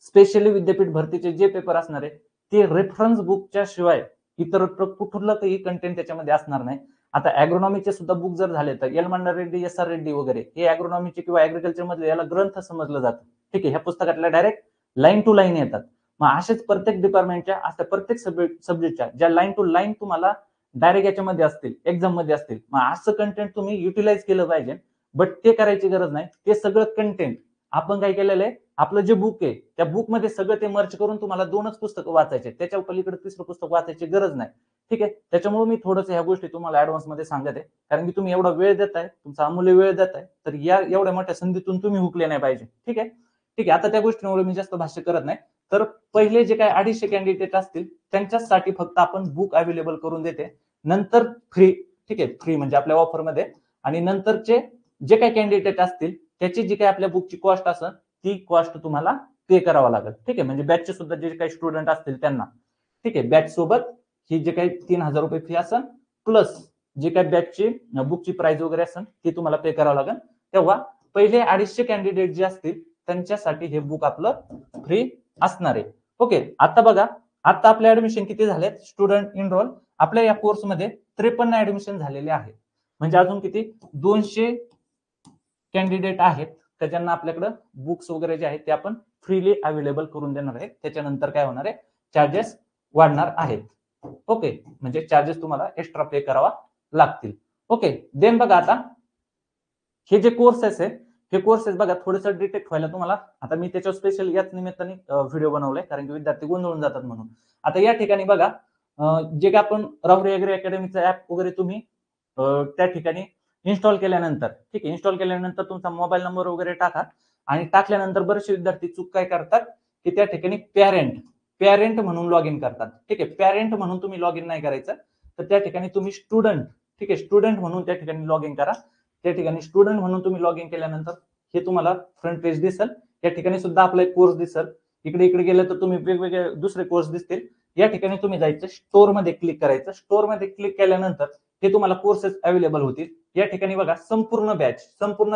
स्पेशली विद्यापीठ भरतीचे जे पेपर असणार आहे ते रेफरन्स बुकच्या शिवाय इतरत्र कुठलं काही कंटेंट त्याच्यामध्ये असणार नाही. आता ऍग्रोनॉमीचे सुद्धा बुक जर झाले तर यलमांडा रेड्डी, एस आर रेड्डी वगैरे हे ऍग्रोनॉमीचे किंवा ऍग्रिकल्चर मधले याला ग्रंथ समजलं जातं, ठीक आहे. ह्या पुस्तकातल्या डायरेक्ट लाईन टू लाईन येतात. मग असेच प्रत्येक डिपार्टमेंटच्या अशा प्रत्येक सब्जेक्टच्या ज्या लाईन टू लाईन तुम्हाला डायरेक्ट याच्यामध्ये असतील, एक्झाम मध्ये असतील, मग असं कंटेंट तुम्ही युटिलाइज केलं पाहिजे. बट ते करायची गरज नाही. ते सगळं कंटेंट आपण काय केलेलं आहे, आपलं जे बुक आहे त्या बुकमध्ये सगळं ते मर्ज करून तुम्हाला 2च पुस्तकं वाचायचे, त्याच्या पलीकडे 3रं पुस्तक वाचायची गरज नाही, ठीक आहे. त्याच्यामुळे मी थोडंसं ह्या गोष्टी तुम्हाला ऍडव्हान्स मध्ये सांगत आहे, कारण की तुम्ही एवढा वेळ देताय, तुमचा अमूल्य वेळ देताय, तर या एवढ्या मोठ्या संधीतून तुम्ही हुकले नाही पाहिजे, ठीक आहे. ठीक आहे, आता त्या गोष्टींवर मी जास्त भाष्य करत नाही. तर पहिले जे काही 250 कॅन्डिडेट असतील त्यांच्यासाठी फक्त आपण बुक अवेलेबल करून देते, नंतर फ्री, ठीक आहे, फ्री म्हणजे आपल्या ऑफर मध्ये. आणि नंतरचे जे काही कॅन्डिडेट असतील त्याची जी काही आपल्या बुकची कॉस्ट असेल ती कॉस्ट तुम्हाला पे करावा लागेल, ठीक आहे. म्हणजे बॅचचे सुद्धा जे काही स्टुडंट असतील त्यांना, ठीक आहे, बॅच सोबत ही जे काही 3,000 रुपये फी असेल प्लस जे काही बॅचची बुकची प्राइस वगैरे असेल ती तुम्हाला पे करावं लागेल. तेव्हा पहिले 250 कॅन्डिडेट जे असतील त्यांच्यासाठी हे बुक आपलं फ्री असणार आहे. ओके, आता बघा, आता आपले ऍडमिशन किती झालेत, स्टुडंट इनरोल आपल्या या कोर्समध्ये 53 ऍडमिशन झालेले आहेत. म्हणजे अजून किती 200 कॅन्डिडेट आहेत का ज्यांना आपल्याकडे बुक्स वगैरे जे आहेत ते आपण फ्रीली अवेलेबल करून देणार आहे. त्याच्यानंतर काय होणार आहे, चार्जेस वाढणार आहेत. ओके, म्हणजे चार्जेस तुम्हाला एक्स्ट्रा पे करावा लागतील. ओके, देन बघा आता हे जे कोर्सेस आहे हे कोर्सेस बघा थोडंसं डिटेक्ट व्हायला तुम्हाला, आता मी त्याच्यावर स्पेशल याच निमित्ताने व्हिडिओ बनवलाय कारण की विद्यार्थी गोंधळून जातात म्हणून. आता या ठिकाणी बघा जे काय आपण राहुरी ऍग्री अकॅडमीचं ऍप वगैरे तुम्ही त्या ठिकाणी इन्स्टॉल केल्यानंतर, ठीक आहे, इन्स्टॉल केल्यानंतर तुमचा मोबाईल नंबर वगैरे टाका आणि टाकल्यानंतर बरेचसे विद्यार्थी चूक काय करतात की त्या ठिकाणी पॅरेंट म्हणून लॉग इन करतात, ठीक आहे. पॅरेंट म्हणून तुम्ही लॉग इन नाही करायचं, तर त्या ठिकाणी तुम्ही स्टुडंट, ठीक आहे, स्टुडंट म्हणून त्या ठिकाणी लॉग इन करा. त्या ठिकाणी स्टुडंट म्हणून तुम्ही लॉग इन केल्यानंतर हे तुम्हाला फ्रंट पेज दिसेल. या ठिकाणी सुद्धा आपला एक कोर्स दिसेल. इकडे गेलं तर तुम्ही वेगवेगळे दुसरे कोर्स दिसतील. या ठिकाणी तुम्ही जायचं, स्टोर मध्ये क्लिक करायचं. स्टोर मध्ये क्लिक केल्यानंतर हे तुम्हाला कोर्सेस अवेलेबल होतील. या ठिकाणी बघा संपूर्ण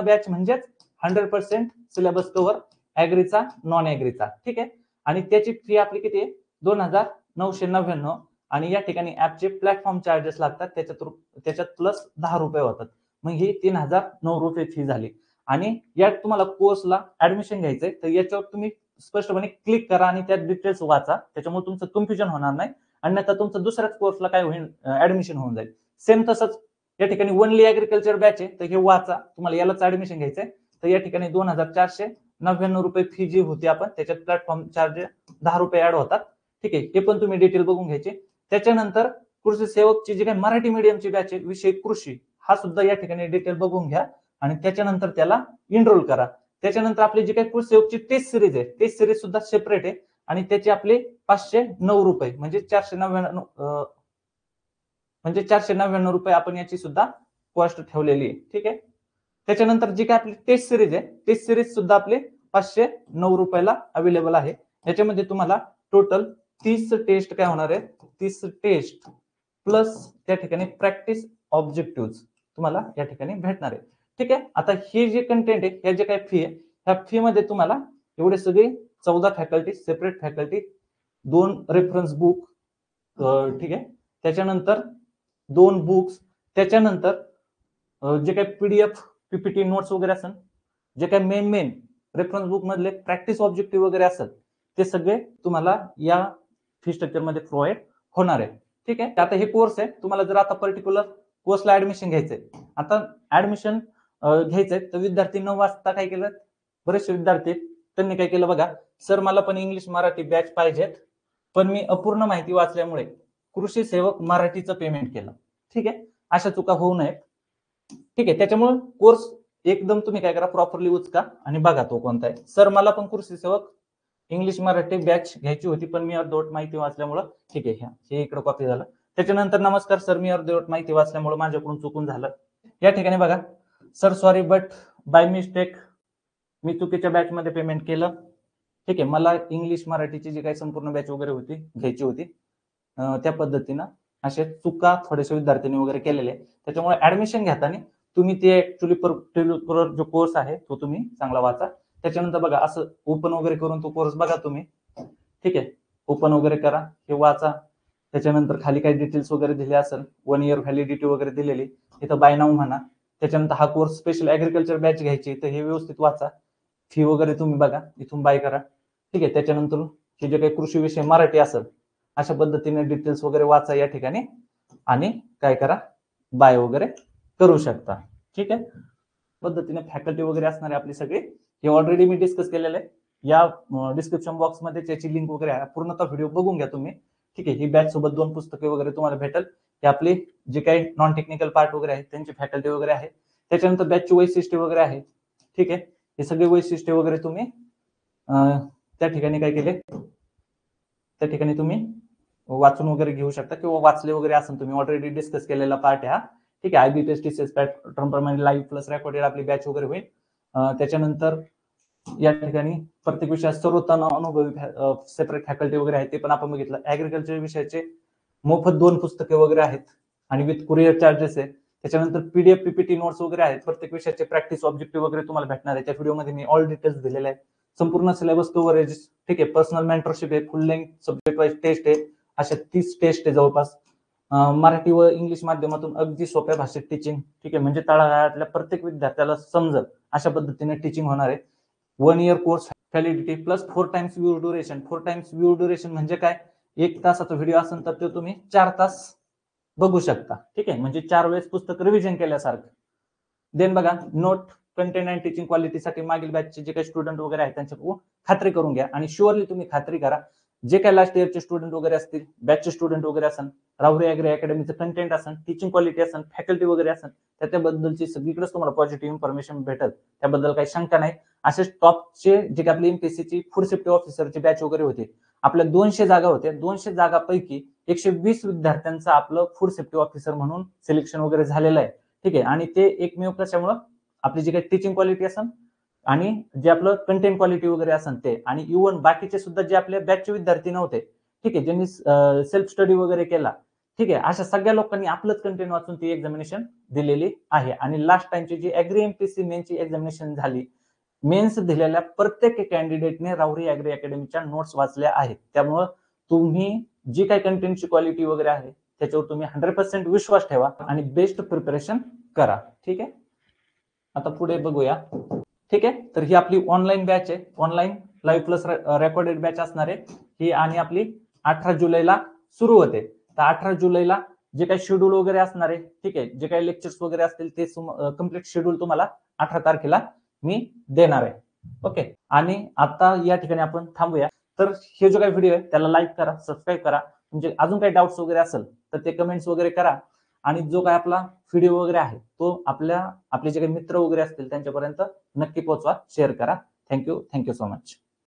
बॅच म्हणजेच 100% सिलेबस कव्हर ऍग्रीचा, नॉन ऍग्रीचा, ठीक आहे. आणि त्याची फी आपली किती आहे, 2,999. आणि या ठिकाणी ऍपचे प्लॅटफॉर्म चार्जेस लागतात, त्याच्यात प्लस 10 रुपये होतात. मग ही 3,009 रुपये फी झाली. आणि यात तुम्हाला कोर्सला ऍडमिशन घ्यायचंय तर याच्यावर तुम्ही स्पष्टपणे क्लिक करा आणि त्यात डिटेल्स वाचा, त्याच्यामुळे तुमचं कन्फ्युजन होणार नाही. अन्यथा तुमचं दुसऱ्याच कोर्सला काय होईल, ऍडमिशन होऊन जाईल. सेम तसंच या ठिकाणी ओनली ऍग्रिकल्चर बॅच आहे तर हे वाचा, तुम्हाला यालाच ऍडमिशन घ्यायचंय तर या ठिकाणी 2,499 रुपये फी जी होती आपण त्याच्यात प्लॅटफॉर्म चार्ज 10 रुपये ऍड होतात, ठीक आहे. हे पण तुम्ही डिटेल बघून घ्यायचे. त्याच्यानंतर कृषी सेवकची जी काही मराठी मीडियमची बॅच आहे विषय कृषी, हा सुद्धा या ठिकाणी डिटेल बघून घ्या आणि त्याच्यानंतर त्याला इनरोल करा. त्याच्यानंतर आपली जी काही कृषी सेवकची टेस्ट सिरीज आहे, टेस्ट सिरीज सुद्धा सेपरेट आहे आणि त्याचे आपले 509 रुपये म्हणजे 499 म्हणजे 499 रुपये आपण याची सुद्धा कॉस्ट ठेवलेली आहे. ठीक आहे. त्याच्यानंतर जी काय आपली टेस्ट सिरीज आहे, टेस्ट सिरीज सुद्धा आपली 509 रुपयाला अवेलेबल आहे. याच्यामध्ये तुम्हाला टोटल 30 टेस्ट काय होणार आहे, 30 टेस्ट प्लस त्या ठिकाणी प्रॅक्टिस ऑब्जेक्टिव्ह तुम्हाला या ठिकाणी भेटणार आहे. ठीक आहे. आता हे जे कंटेंट आहे, ह्या जे काय फी आहे, ह्या फी मध्ये तुम्हाला एवढे सगळे 14 faculty, separate faculty, 2 reference book, ठीक आहे, त्याच्यानंतर 2 बुक्स, त्याच्यानंतर जे काही पीडीएफ पीपीटी नोट्स वगैरे असेल, जे काही मेन रेफरन्स बुक मधले प्रॅक्टिस ऑब्जेक्टिव्ह वगैरे असेल, ते सगळे तुम्हाला या फी स्ट्रक्चर मध्ये प्रोव्हाइड होणार आहे. ठीक आहे. आता हे कोर्स आहे, तुम्हाला जर आता पर्टिक्युलर कोर्सला ऍडमिशन घ्यायचंय, आता ऍडमिशन घ्यायचंय, तर विद्यार्थी 9 वाजता काय केलं, बरेचसे विद्यार्थी त्यांनी काय केलं बघा, सर मला पण इंग्लिश मराठी बॅच पाहिजेत, पण मी अपूर्ण माहिती वाचल्यामुळे कृषी सेवक मराठीचं पेमेंट केलं. ठीक आहे. अशा चुका होऊ नयेत. ठीक आहे. त्याच्यामुळे कोर्स एकदम तुम्ही काय करा, प्रॉपरली उचका आणि बघा तो कोणता आहे. सर मला पण कृषी सेवक इंग्लिश मराठी बॅच घ्यायची होती, पण मी अर्धवट माहिती वाचल्यामुळं, ठीक आहे, हे इकडे कॉपी झालं. त्याच्यानंतर नमस्कार सर, मी अर्धवट माहिती वाचल्यामुळे माझ्याकडून चुकून झालं. या ठिकाणी बघा, sir sorry but by mistake मी चुकीच्या बॅच मध्ये पेमेंट केलं. ठीक आहे. मला इंग्लिश मराठीची जी काही संपूर्ण बॅच वगैरे होती घ्यायची होती, त्या पद्धतीनं असे चुका थोडेसे विद्यार्थ्यांनी वगैरे केलेले. त्याच्यामुळे ऍडमिशन घेताना तुम्ही ते ऍक्च्युली जो कोर्स आहे तो तुम्ही चांगला वाचा. त्याच्यानंतर बघा, असं ओपन वगैरे करून तो कोर्स बघा तुम्ही. ठीक आहे. ओपन वगैरे करा, हे वाचा. त्याच्यानंतर खाली काही डिटेल्स वगैरे दिले असेल, 1 इयर व्हॅलिडिटी वगैरे दिलेली, इथं बाय नाऊ म्हणा. त्याच्यानंतर हा कोर्स स्पेशल ऍग्रिकल्चर बॅच घ्यायची, तर हे व्यवस्थित वाचा. फी वगैरे तुम्ही बघा, इथून बाय करा. ठीक आहे. त्याच्यानंतर हे जे काही कृषी विषय मराठी असेल, अशा पद्धतीने डिटेल्स वगैरे वाचा या ठिकाणी आणि काय करा, बाय वगैरे करू शकता. ठीक आहे. पद्धतीने फॅकल्टी वगैरे असणारे आपली सगळी, हे ऑलरेडी मी डिस्कस केलेलं आहे. या डिस्क्रिप्शन बॉक्स मध्ये त्याची लिंक वगैरे आहे, पूर्णतः व्हिडिओ बघून घ्या तुम्ही. ठीक आहे. ही बॅच सोबत 2 पुस्तके वगैरे तुम्हाला भेटेल. हे आपले जे काही नॉन टेक्निकल पार्ट वगैरे आहे त्यांची फॅकल्टी वगैरे आहे. त्याच्यानंतर बॅचची वैशिष्ट्ये वगैरे आहे. ठीक आहे. हे सगळे वैशिष्ट्ये वगैरे तुम्ही त्या ठिकाणी काय केले, त्या ठिकाणी तुम्ही वाचून वगैरे घेऊ शकता, किंवा वाचले वगैरे असेल तुम्ही, ऑलरेडी डिस्कस केलेला पार्ट आहे हा. ठीक आहे. IBPS TCS पॅटर्न प्रमाणे लाईव्ह प्लस रेकॉर्डेड आपली बॅच वगैरे होईल. त्याच्यानंतर या ठिकाणी प्रत्येक विषयात सर्वोत्तम अनुभवी सेपरेट फॅकल्टी वगैरे आहे, ते पण आपण बघितलं. ऍग्रिकल्चर विषयाचे मोफत 2 पुस्तके वगैरे आहेत आणि विथ कुरिअर चार्जेस आहे. त्याच्यानंतर पीडीएफ पीपीटी नोट्स वगैरे आहेत. प्रत्येक विषयाचे प्रॅक्टिस ऑब्जेक्टिव्ह वगैरे तुम्हाला भेटणार आहे. त्या व्हिडिओमध्ये मी ऑल डिटेल्स दिलेले आहेत. संपूर्ण सिलेबस कव्हरेज, ठीक आहे, पर्सनल मेंटरशिप आहे, full length subject wise test आहे, अशा 30 टेस्ट आहे जवळपास. मराठी व इंग्लिश माध्यमातून अगदी सोप्या भाषेत टीचिंग. ठीक आहे. म्हणजे तळागाळातल्या प्रत्येक विद्यार्थ्याला समजेल अशा पद्धतीने टीचिंग होणार आहे. 1 year course validity plus 4 times view duration. 4 times view duration म्हणजे काय, 1 तासाचा व्हिडिओ असेल तर ते तुम्ही 4 तास बघू शकता. ठीक आहे. म्हणजे 4 वेळेस पुस्तक रिव्हिजन केल्यासारखं. देन बघा, नोट कंटेंट अँड टीचिंग क्वालिटीसाठी मागील बॅचचे जे काही स्टुडंट वगैरे आहेत त्यांच्याकडून खात्री करून घ्या, आणि शुअरली तुम्ही खात्री करा, जे काही लास्ट इयरचे स्टुडंट वगैरे असतील, बॅचचे स्टुडंट वगैरे असेल, राहुरी ॲग्री अकॅडमीचं कंटेंट असेल, टीचिंग क्वालिटी असेल, फॅकल्टी वगैरे असेल, त्याच्याबद्दलची सगळीकडेच तुम्हाला पॉझिटिव्ह इन्फॉर्मेशन भेटेल, त्याबद्दल काही शंका नाही. असे टॉपचे जे काही आपली एमपीएससीची फूड सेफ्टी ऑफिसरची बॅच वगैरे होती, आपल्या 200 जागा होत्या. 200 जागापैकी 120 विद्यार्थ्यांचं आपलं फूड सेफ्टी ऑफिसर म्हणून सिलेक्शन वगैरे झालेलं आहे. ठीक आहे. आणि ते एकमेव कशामुळं, आपली जी काही टीचिंग क्वालिटी असेल आणि जे आपलं कंटेंट क्वालिटी वगैरे असेल ते, आणि इव्हन बाकीचे सुद्धा जे आपल्या बॅचचे विद्यार्थी नव्हते, ठीक आहे, ज्यांनी सेल्फ स्टडी वगैरे केला, ठीक आहे, अशा सगळ्या लोकांनी आपलंच कंटेंट वाचून ती एक्झामिनेशन दिलेली आहे. आणि लास्ट टाइमची जी ॲग्री एमपीएससी मेनची एक्झामिनेशन झाली, मेन्स दिलेल्या प्रत्येक कॅन्डिडेटने राहुरी ॲग्री अकॅडमीच्या नोट्स वाचल्या आहेत. त्यामुळं तुम्ही जी काही कंटेंटची क्वालिटी वगैरे आहे त्याच्यावर तुम्ही 100% विश्वास ठेवा आणि बेस्ट प्रिपरेशन करा. ठीक आहे. आता पुढे बघूया. ठीक आहे. तर ही आपली ऑनलाईन बॅच आहे, online live plus recorded batch असणार आहे ही, आणि आपली 18 जुलैला सुरू होते. तर 18 जुलैला जे काही शेड्यूल वगैरे असणार आहे, ठीक आहे, जे काही लेक्चर्स वगैरे असतील ते कम्प्लीट शेड्यूल तुम्हाला 18 तारखेला मी देणार आहे. ओके. आणि आता या ठिकाणी आपण थांबूया. तर हे जो काही व्हिडिओ आहे त्याला लाईक करा, सबस्क्राईब करा. म्हणजे अजून काही डाऊट्स वगैरे असेल तर ते कमेंट्स वगैरे करा, आणि जो काय आपला व्हिडिओ वगैरे आहे तो आपले जे काही मित्र वगैरे असतील त्यांच्यापर्यंत नक्की पोहोचवा, शेअर करा. Thank you so much.